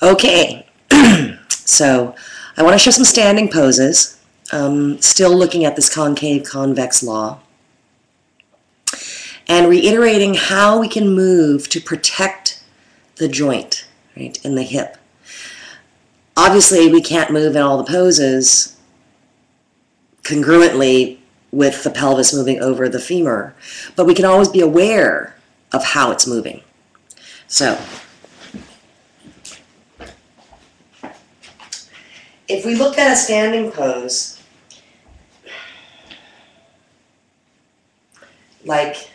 Okay, so I want to show some standing poses, still looking at this concave convex law, and reiterating how we can move to protect the joint, right, in the hip. Obviously, we can't move in all the poses congruently with the pelvis moving over the femur, but we can always be aware of how it's moving. So, if we look at a standing pose, like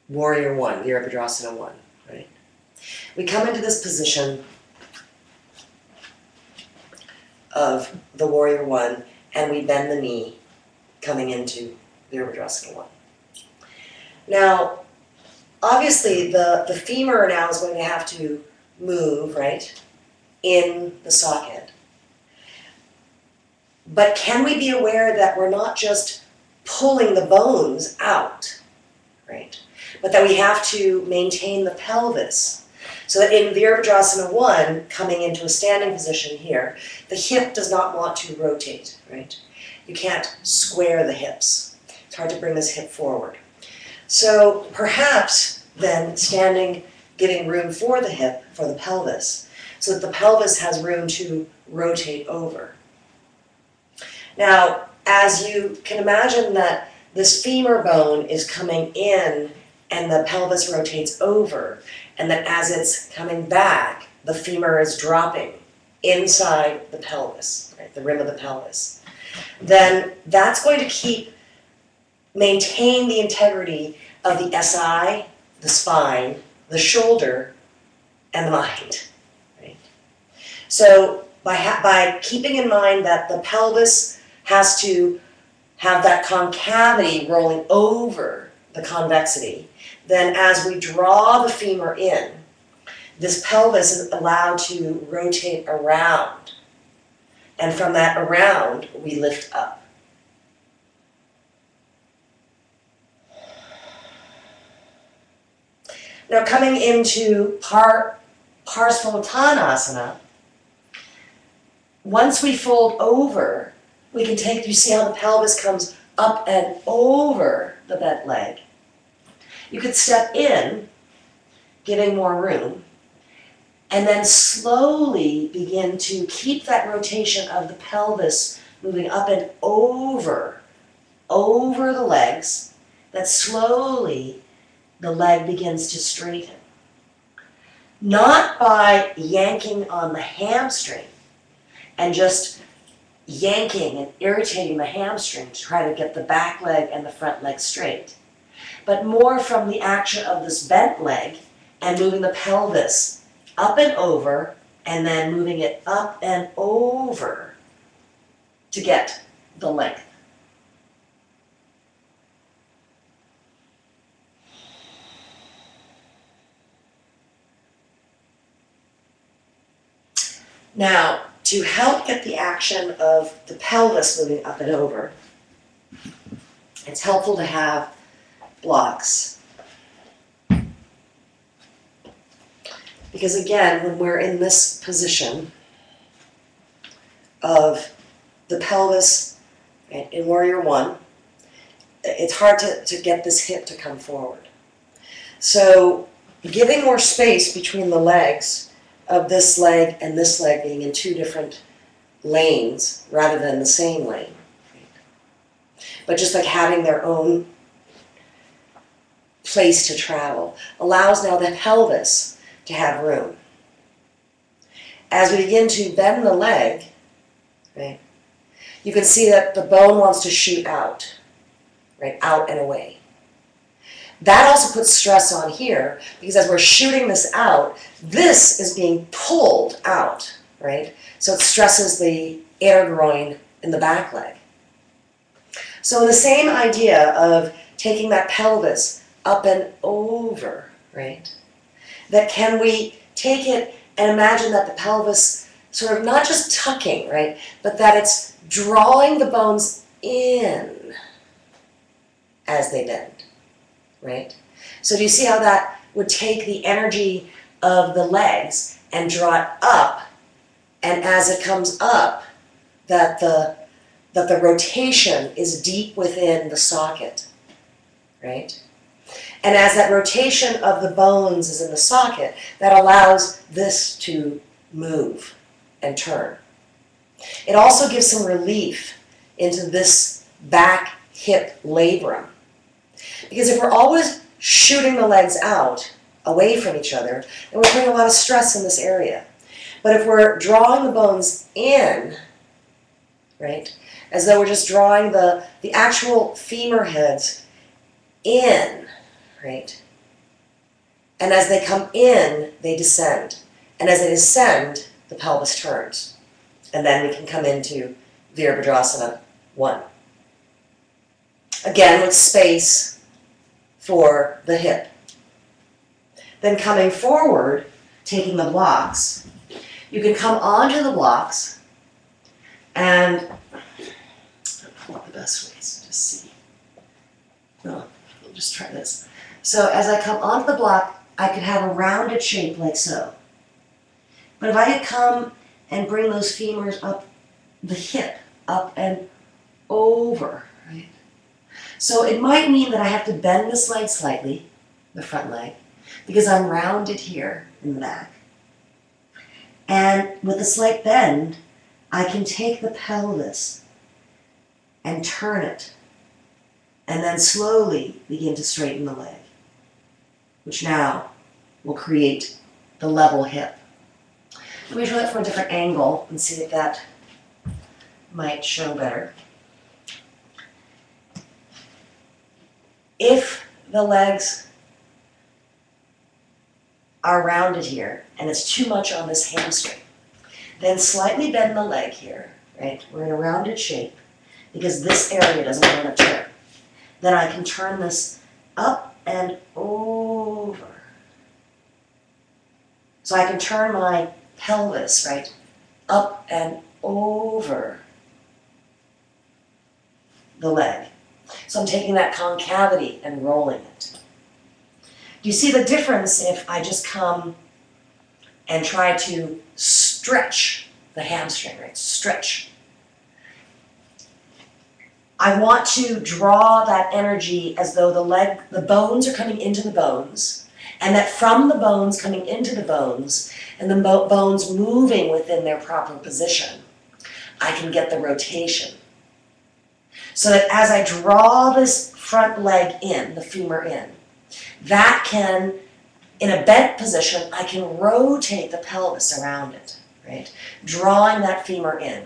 Warrior One, Virabhadrasana 1, right? We come into this position of the Warrior One, and we bend the knee, coming into Virabhadrasana 1. Now, obviously, the femur now is going to have to move, right, in the socket. But can we be aware that we're not just pulling the bones out, right, but that we have to maintain the pelvis? So that in Virabhadrasana 1, coming into a standing position here, the hip does not want to rotate, right? You can't square the hips. It's hard to bring this hip forward. So perhaps then standing, giving room for the hip, for the pelvis, so that the pelvis has room to rotate over. Now, as you can imagine that this femur bone is coming in and the pelvis rotates over, and that as it's coming back, the femur is dropping inside the pelvis, right, the rim of the pelvis, then that's going to maintain the integrity of the SI, the spine, the shoulder, and the mind. Right? So by keeping in mind that the pelvis has to have that concavity rolling over the convexity, then as we draw the femur in, this pelvis is allowed to rotate around. And from that around, we lift up. Now coming into Parsvottanasana, once we fold over, we can take, you see how the pelvis comes up and over the bent leg. You could step in, giving more room, and then slowly begin to keep that rotation of the pelvis moving up and over the legs, that slowly the leg begins to straighten. Not by yanking on the hamstring and just yanking and irritating the hamstring to try to get the back leg and the front leg straight, but more from the action of this bent leg and moving the pelvis up and over, and then moving it up and over to get the length. Now, to help get the action of the pelvis moving up and over, it's helpful to have blocks. Because again, when we're in this position of the pelvis in Warrior One, it's hard to get this hip to come forward. So giving more space between the legs of this leg and this leg being in two different lanes rather than the same lane. But just like having their own place to travel allows now the pelvis to have room. As we begin to bend the leg, right, you can see that the bone wants to shoot out, right, out and away. That also puts stress on here, because as we're shooting this out, this is being pulled out, right? So it stresses the inner groin in the back leg. So the same idea of taking that pelvis up and over, right? That can we take it and imagine that the pelvis sort of not just tucking, right, but that it's drawing the bones in as they bend, right? So do you see how that would take the energy of the legs and draw it up, and as it comes up, that the rotation is deep within the socket, right? And as that rotation of the bones is in the socket, that allows this to move and turn. It also gives some relief into this back hip labrum. Because if we're always shooting the legs out, away from each other, then we're putting a lot of stress in this area. But if we're drawing the bones in, right, as though we're just drawing the actual femur heads in, right, and as they come in, they descend. And as they descend, the pelvis turns. And then we can come into Virabhadrasana 1. Again, with space for the hip. Then coming forward, taking the blocks, you can come onto the blocks and pull up the best ways to see. No, we'll just try this. So as I come onto the block, I could have a rounded shape like so. But if I could come and bring those femurs up, the hip, up and over, right? So it might mean that I have to bend this leg slightly, the front leg, because I'm rounded here in the back. And with a slight bend, I can take the pelvis and turn it, and then slowly begin to straighten the leg, which now will create the level hip. Let me try that from a different angle and see if that might show better. If the legs are rounded here and it's too much on this hamstring, then slightly bend the leg here, right? We're in a rounded shape because this area doesn't want to turn. Then I can turn this up and over. So I can turn my pelvis, right, up and over the leg. So I'm taking that concavity and rolling it. Do you see the difference if I just come and try to stretch the hamstring, right? Stretch. I want to draw that energy as though the bones are coming into the bones, and that from the bones coming into the bones, and the bones moving within their proper position, I can get the rotation. So that as I draw this front leg in, the femur in, that can, in a bent position, I can rotate the pelvis around it, right? Drawing that femur in.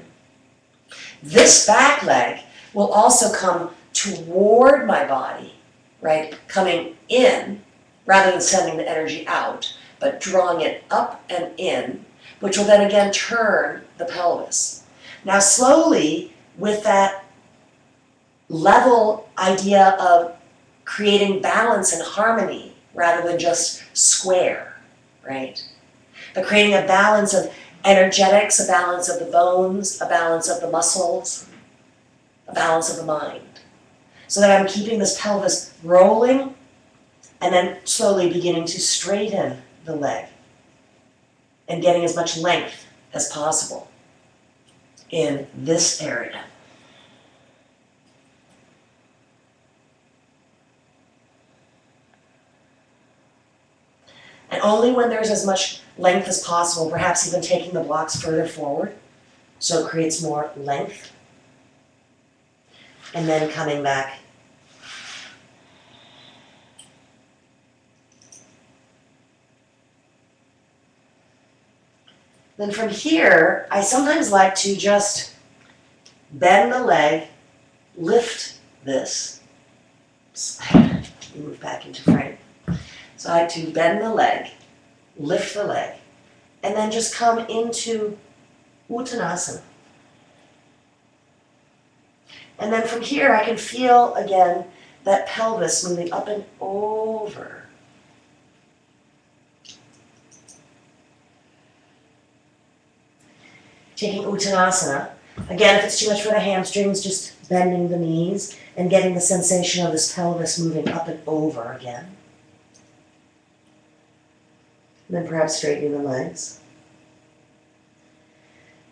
This back leg will also come toward my body, right? Coming in, rather than sending the energy out, but drawing it up and in, which will then again turn the pelvis. Now slowly, with that level idea of creating balance and harmony rather than just square, right? But creating a balance of energetics, a balance of the bones, a balance of the muscles, a balance of the mind. So that I'm keeping this pelvis rolling and then slowly beginning to straighten the leg and getting as much length as possible in this area. And only when there's as much length as possible, perhaps even taking the blocks further forward, so it creates more length, and then coming back. Then from here, I sometimes like to just bend the leg, lift this. Move back into frame. So I like to bend the leg, lift the leg, and then just come into Uttanasana. And then from here I can feel again that pelvis moving up and over. Taking Uttanasana. Again, if it's too much for the hamstrings, just bending the knees and getting the sensation of this pelvis moving up and over again. And then perhaps straightening the legs.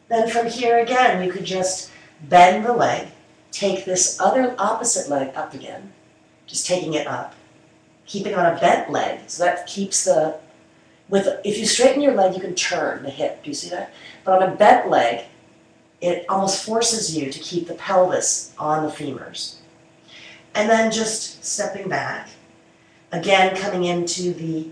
Then from here again, you could just bend the leg, take this other opposite leg up again, just taking it up, keeping on a bent leg, so that keeps the, if you straighten your leg, you can turn the hip, do you see that? But on a bent leg, it almost forces you to keep the pelvis on the femurs. And then just stepping back, again coming into the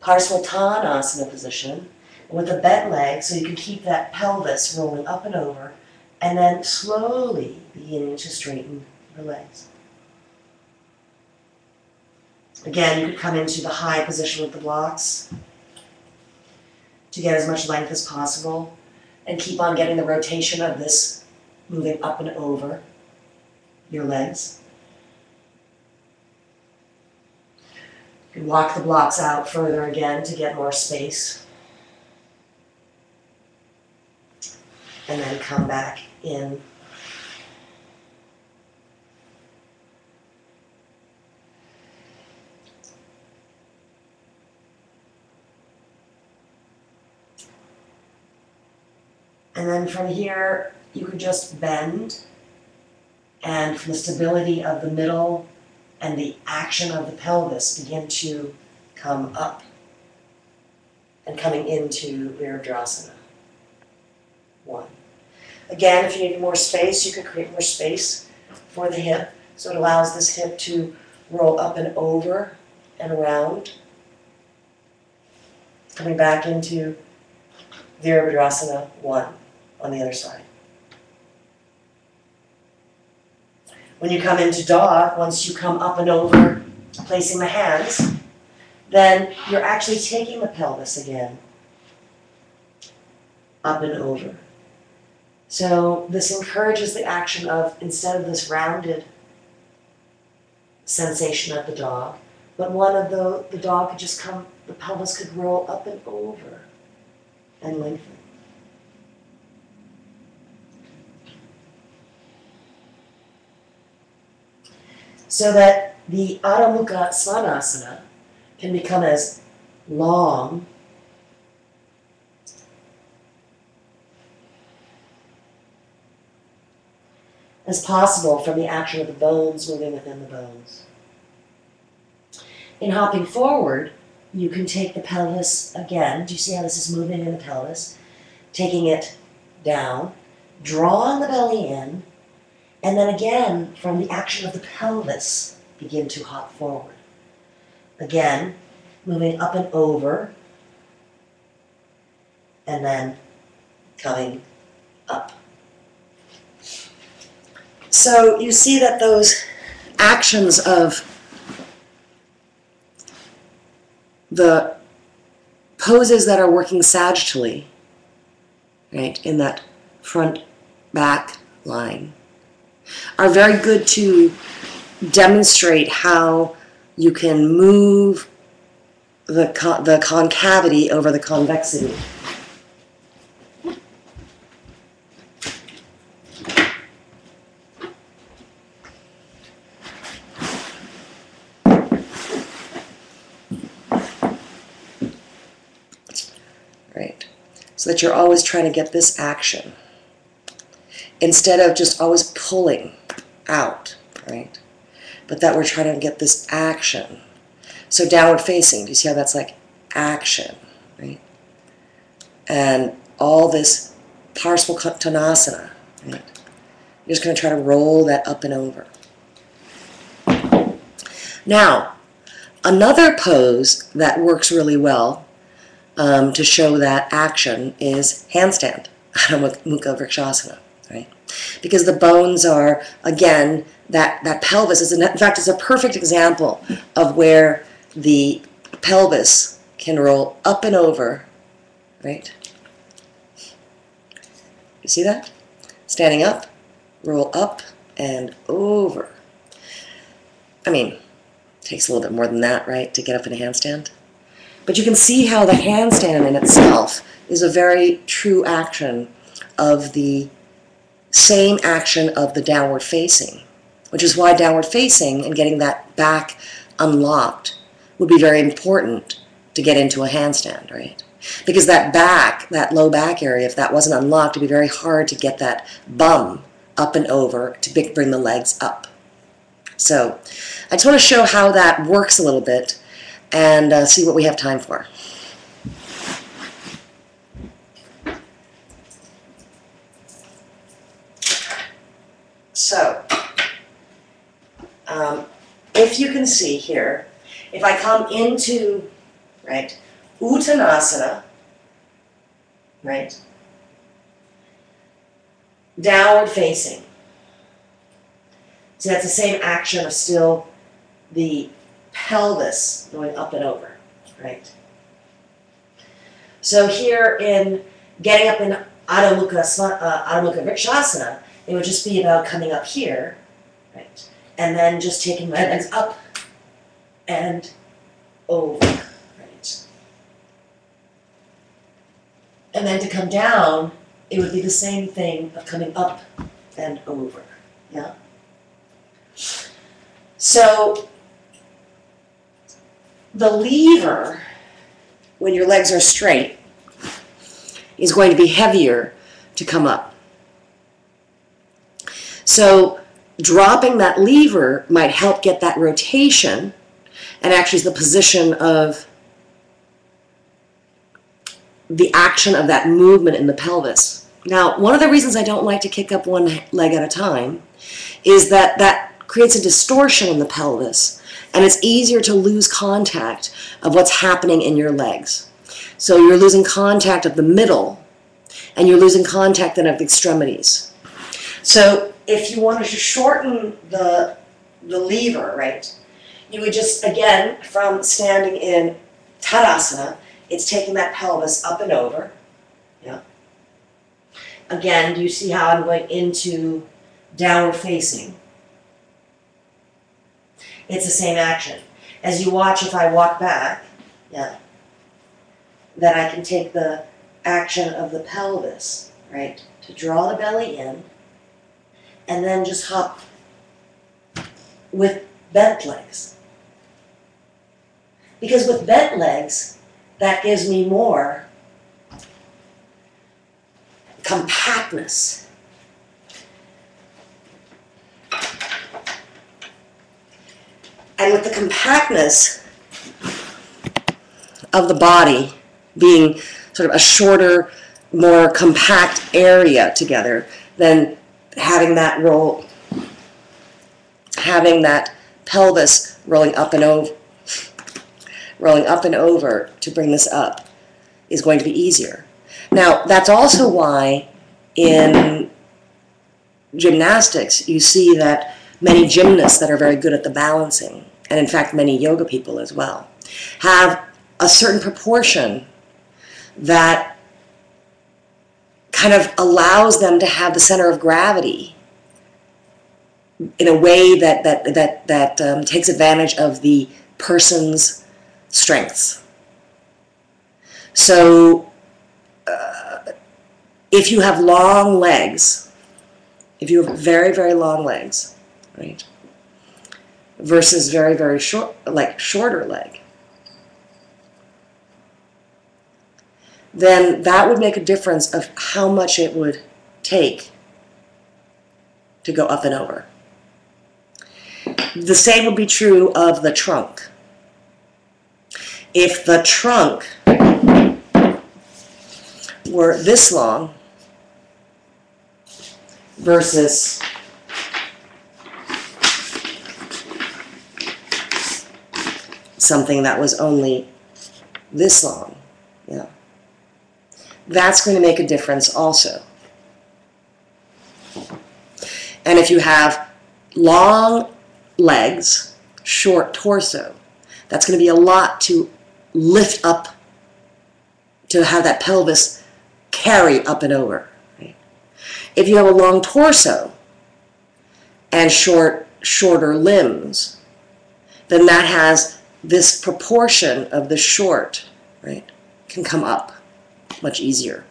Parsvottanasana position with a bent leg, so you can keep that pelvis rolling up and over, and then slowly beginning to straighten the legs. Again, you could come into the high position with the blocks to get as much length as possible, and keep on getting the rotation of this moving up and over your legs. You can walk the blocks out further again to get more space. And then come back in. And then from here, you could just bend, and from the stability of the middle and the action of the pelvis, begin to come up and coming into Virabhadrasana. 1. Again, if you need more space, you could create more space for the hip, so it allows this hip to roll up and over and around, coming back into Virabhadrasana 1 on the other side. When you come into dog, once you come up and over, placing the hands, then you're actually taking the pelvis again up and over. So this encourages the action of, instead of this rounded sensation of the dog, but one of the dog could just come, the pelvis could roll up and over and lengthen. So that the Adho Mukha Svanasana can become as long as possible from the action of the bones moving within the bones. In hopping forward, you can take the pelvis again. Do you see how this is moving in the pelvis? Taking it down, drawing the belly in, and then again, from the action of the pelvis, begin to hop forward. Again, moving up and over, and then coming up. So you see that those actions of the poses that are working sagittally, right, in that front-back line, are very good to demonstrate how you can move the concavity over the convexity. Right, so that you're always trying to get this action, instead of just always pulling out, right? But that we're trying to get this action. So downward facing, do you see how that's like action, right? And all this Parsvottanasana, right? You're just going to try to roll that up and over. Now, another pose that works really well to show that action is handstand, Adho Mukha Vrikshasana. Right? Because the bones are, again, that pelvis is, in fact, it's a perfect example of where the pelvis can roll up and over, right? You see that? Standing up, roll up and over. I mean, it takes a little bit more than that, right, to get up in a handstand? But you can see how the handstand in itself is a very true action of the same action of the downward facing, which is why downward facing and getting that back unlocked would be very important to get into a handstand, right? Because that back, that low back area, if that wasn't unlocked, it'd be very hard to get that bum up and over to bring the legs up. So I just want to show how that works a little bit and see what we have time for. So, if you can see here, if I come into, right, Uttanasana, right, downward facing. So that's the same action of still the pelvis going up and over, right? So here in getting up in Adho Mukha Vrikshasana, it would just be about coming up here, right? And then just taking my legs up and over, right? And then to come down, it would be the same thing of coming up and over, yeah? So the lever, when your legs are straight, is going to be heavier to come up. So dropping that lever might help get that rotation, and actually is the position of the action of that movement in the pelvis. Now, one of the reasons I don't like to kick up one leg at a time is that that creates a distortion in the pelvis, and it's easier to lose contact of what's happening in your legs. So you're losing contact of the middle, and you're losing contact then of the extremities. So if you wanted to shorten the lever, right, you would just, again, from standing in Tadasana, it's taking that pelvis up and over, yeah. Again, do you see how I'm going into downward facing? It's the same action. As you watch, if I walk back, yeah, then I can take the action of the pelvis, right, to draw the belly in, and then just hop with bent legs. Because with bent legs, that gives me more compactness. And with the compactness of the body being sort of a shorter, more compact area together, then having that roll, having that pelvis rolling up and over to bring this up is going to be easier. Now, that's also why in gymnastics you see that many gymnasts that are very good at the balancing, and in fact many yoga people as well, have a certain proportion that kind of allows them to have the center of gravity in a way that takes advantage of the person's strengths. So if you have long legs, if you have very, very long legs, right, versus very, very short, like shorter leg, then that would make a difference of how much it would take to go up and over. The same would be true of the trunk. If the trunk were this long versus something that was only this long, yeah, that's going to make a difference also. And if you have long legs, short torso, that's going to be a lot to lift up, to have that pelvis carry up and over. Right? If you have a long torso and shorter limbs, then that has this proportion of the short, right, can come up much easier.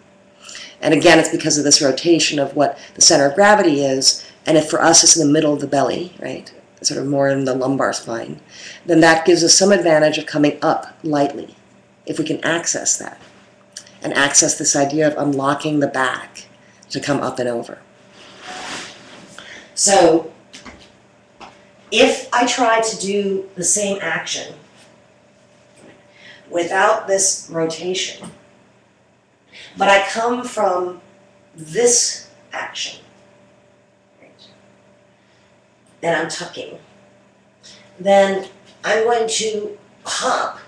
And again, it's because of this rotation of what the center of gravity is, and if for us it's in the middle of the belly, right, sort of more in the lumbar spine, then that gives us some advantage of coming up lightly. if we can access that and access this idea of unlocking the back to come up and over. So if I try to do the same action without this rotation, but I come from this action, right, and I'm tucking, then I'm going to hop,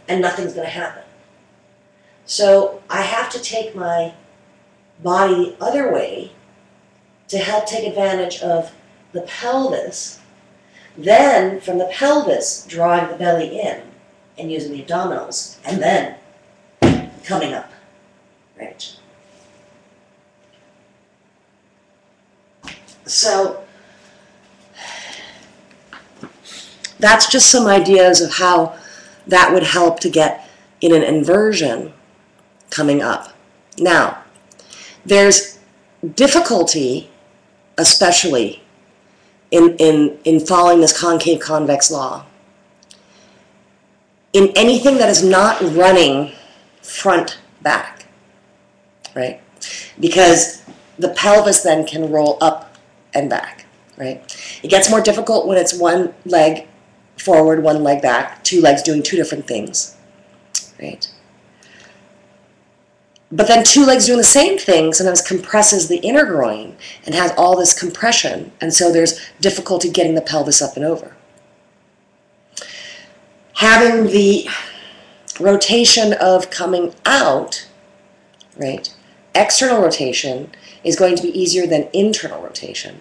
and nothing's going to happen. So I have to take my body the other way to help take advantage of the pelvis, then from the pelvis drawing the belly in and using the abdominals, and then coming up, right? So that's just some ideas of how that would help to get in an inversion coming up. Now, there's difficulty, especially in following this concave convex law, in anything that is not running front back, right? Because the pelvis then can roll up and back, right? It gets more difficult when it's one leg forward, one leg back, two legs doing two different things, right? But then two legs doing the same thing sometimes compresses the inner groin and has all this compression, and so there's difficulty getting the pelvis up and over. Having the rotation of coming out, right, external rotation is going to be easier than internal rotation.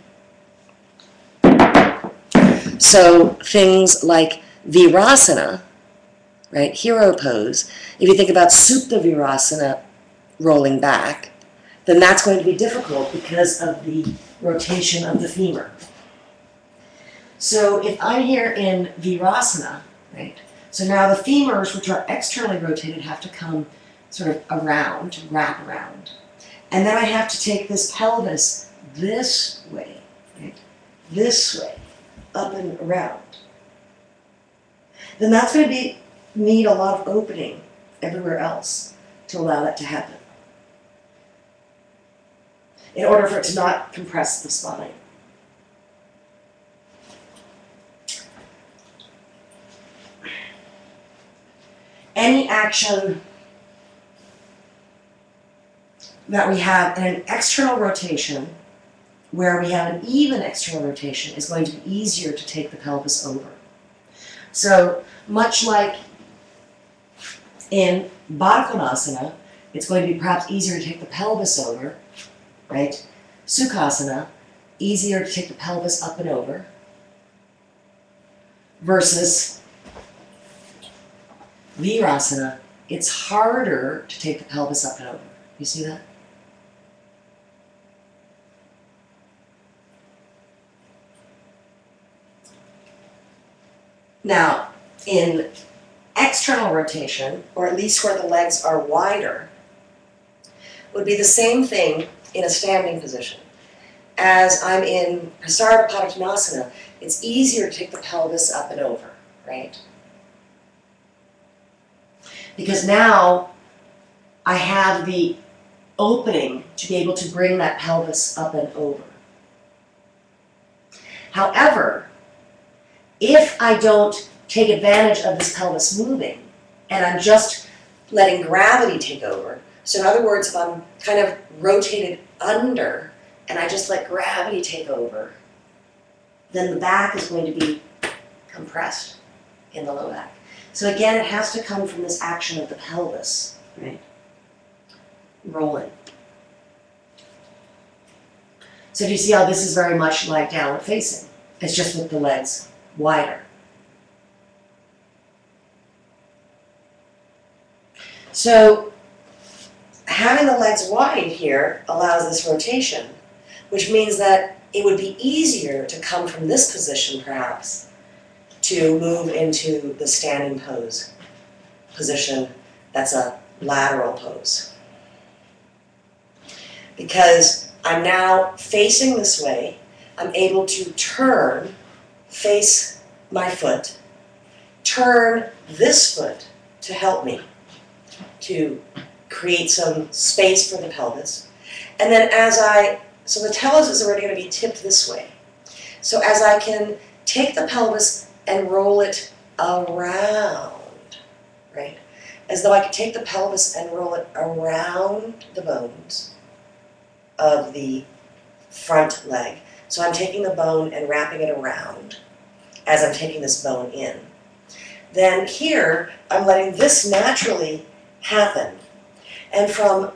So things like Virasana, right, hero pose, if you think about Supta Virasana, rolling back, then that's going to be difficult because of the rotation of the femur. So if I'm here in Virasana, right, so now the femurs, which are externally rotated, have to come sort of around, to wrap around. And then I have to take this pelvis this way, right, this way, up and around. Then that's going to need a lot of opening everywhere else to allow that to happen, in order for it to not compress the spine. Any action that we have in an external rotation, where we have an even external rotation, is going to be easier to take the pelvis over. So much like in Baddha Konasana, it's going to be perhaps easier to take the pelvis over, right? Sukhasana, easier to take the pelvis up and over, versus Virasana, it's harder to take the pelvis up and over. You see that? Now, in external rotation, or at least where the legs are wider, would be the same thing in a standing position. As I'm in Prasarita Padottanasana, it's easier to take the pelvis up and over, right? Because now I have the opening to be able to bring that pelvis up and over. However, if I don't take advantage of this pelvis moving, and I'm just letting gravity take over, so in other words, if I'm kind of rotated under, and I just let gravity take over, then the back is going to be compressed in the low back. So again, it has to come from this action of the pelvis, right? Rolling. So do you see how this is very much like downward facing? It's just with the legs wider. So having the legs wide here allows this rotation, which means that it would be easier to come from this position, perhaps, to move into the standing pose position that's a lateral pose. Because I'm now facing this way, I'm able to turn, face my foot, turn this foot to help me to create some space for the pelvis. And then so the pelvis is already going to be tipped this way. So as I can take the pelvis and roll it around, right? As though I could take the pelvis and roll it around the bones of the front leg. So I'm taking the bone and wrapping it around as I'm taking this bone in. Then here, I'm letting this naturally happen. And from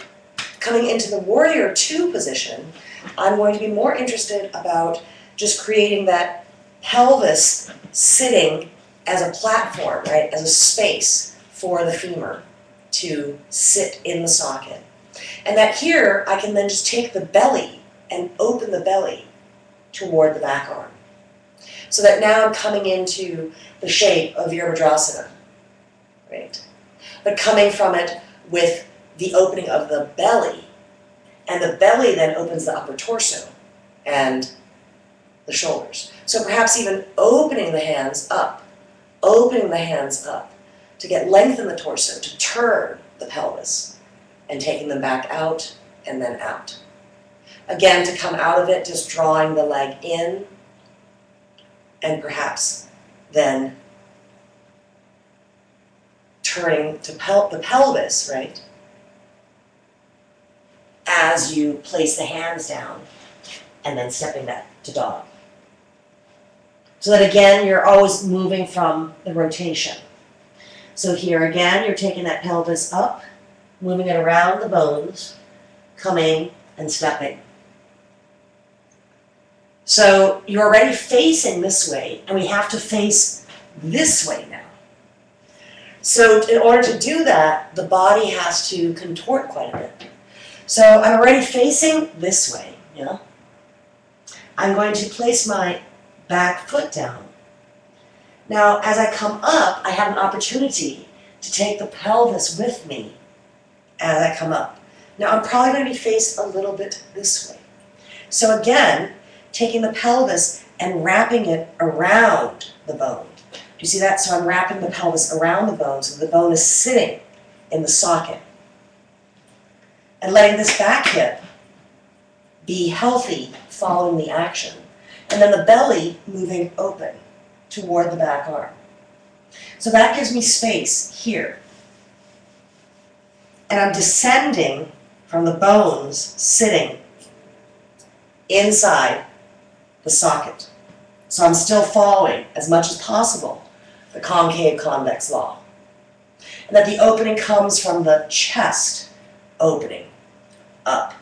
coming into the warrior two position, I'm going to be more interested about just creating that pelvis sitting as a platform, right, as a space for the femur to sit in the socket. And that here, I can then just take the belly and open the belly toward the back arm. So that now I'm coming into the shape of Virabhadrasana, right? But coming from it with the opening of the belly, and the belly then opens the upper torso and the shoulders. So perhaps even opening the hands up to get length in the torso, to turn the pelvis, and taking them back out and then out. Again, to come out of it, just drawing the leg in, and perhaps then turning to the pelvis, right? As you place the hands down and then stepping back to dog. So that again, you're always moving from the rotation. So here again, you're taking that pelvis up, moving it around the bones, coming and stepping. So you're already facing this way, and we have to face this way now. So in order to do that, the body has to contort quite a bit. So I'm already facing this way, yeah? I'm going to place my back foot down. Now, as I come up, I have an opportunity to take the pelvis with me as I come up. Now, I'm probably going to be faced a little bit this way. So again, taking the pelvis and wrapping it around the bone. Do you see that? So I'm wrapping the pelvis around the bone so the bone is sitting in the socket. And letting this back hip be healthy following the action. And then the belly moving open toward the back arm. So that gives me space here. And I'm descending from the bones sitting inside the socket. So I'm still following, as much as possible, the concave convex law. And that the opening comes from the chest opening, up,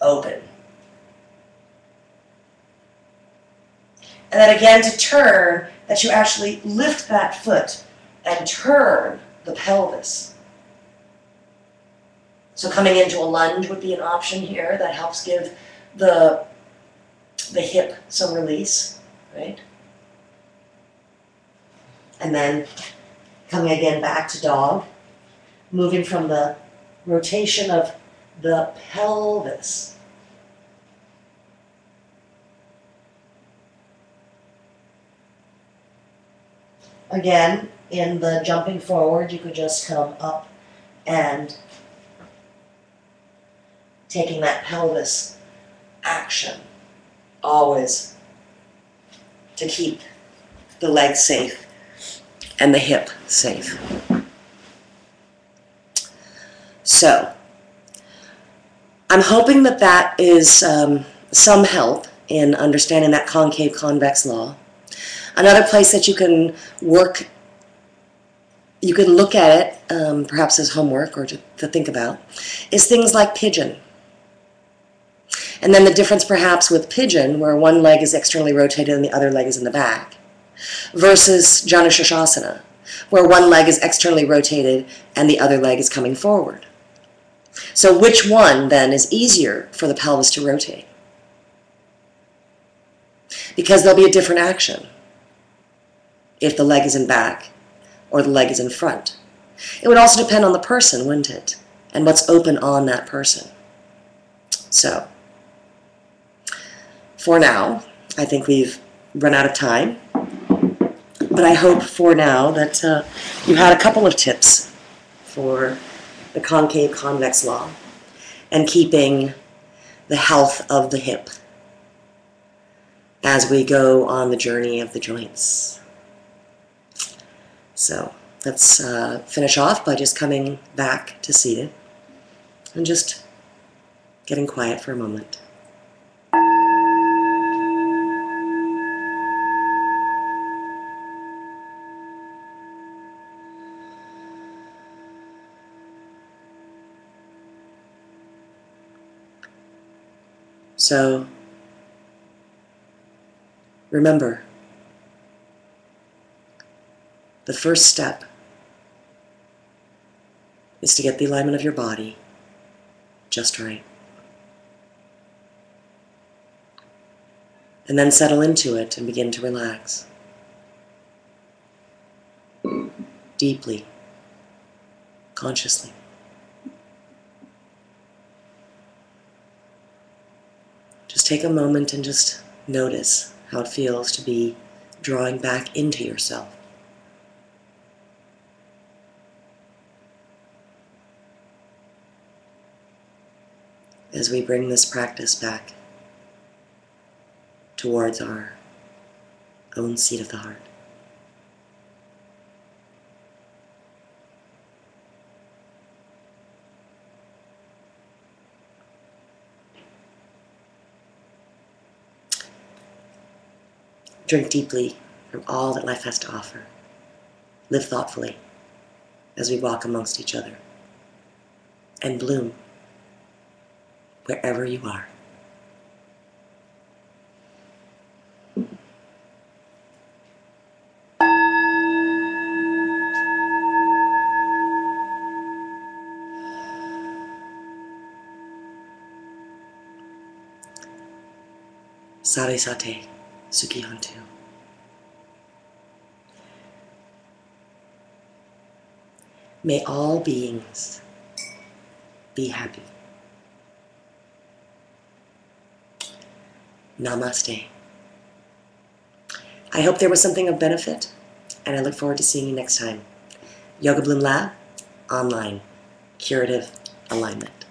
open. And then again to turn, that you actually lift that foot and turn the pelvis. So coming into a lunge would be an option here that helps give the hip some release, right? And then coming again back to dog, moving from the rotation of the pelvis. Again, in the jumping forward, you could just come up and taking that pelvis action, always to keep the leg safe and the hip safe. So, I'm hoping that that is some help in understanding that concave convex law. Another place that you can work, you can look at it, perhaps as homework or to think about, is things like pigeon. And then the difference perhaps with pigeon, where one leg is externally rotated and the other leg is in the back, versus Janu Shirshasana, where one leg is externally rotated and the other leg is coming forward. So which one then is easier for the pelvis to rotate? Because there'll be a different action if the leg is in back or the leg is in front. It would also depend on the person, wouldn't it? And what's open on that person. So, for now, I think we've run out of time. But I hope for now that you had a couple of tips for the concave convex law and keeping the health of the hip as we go on the journey of the joints. So let's finish off by just coming back to seated and just getting quiet for a moment. So remember, the first step is to get the alignment of your body just right. And then settle into it and begin to relax. Deeply, consciously. Just take a moment and just notice how it feels to be drawing back into yourself. As we bring this practice back towards our own seat of the heart. Drink deeply from all that life has to offer. Live thoughtfully as we walk amongst each other. And bloom wherever you are. Sare Sate, Suki Hantu. May all beings be happy. Namaste. I hope there was something of benefit, and I look forward to seeing you next time. Yoga Bloom Lab, online, Curative Alignment.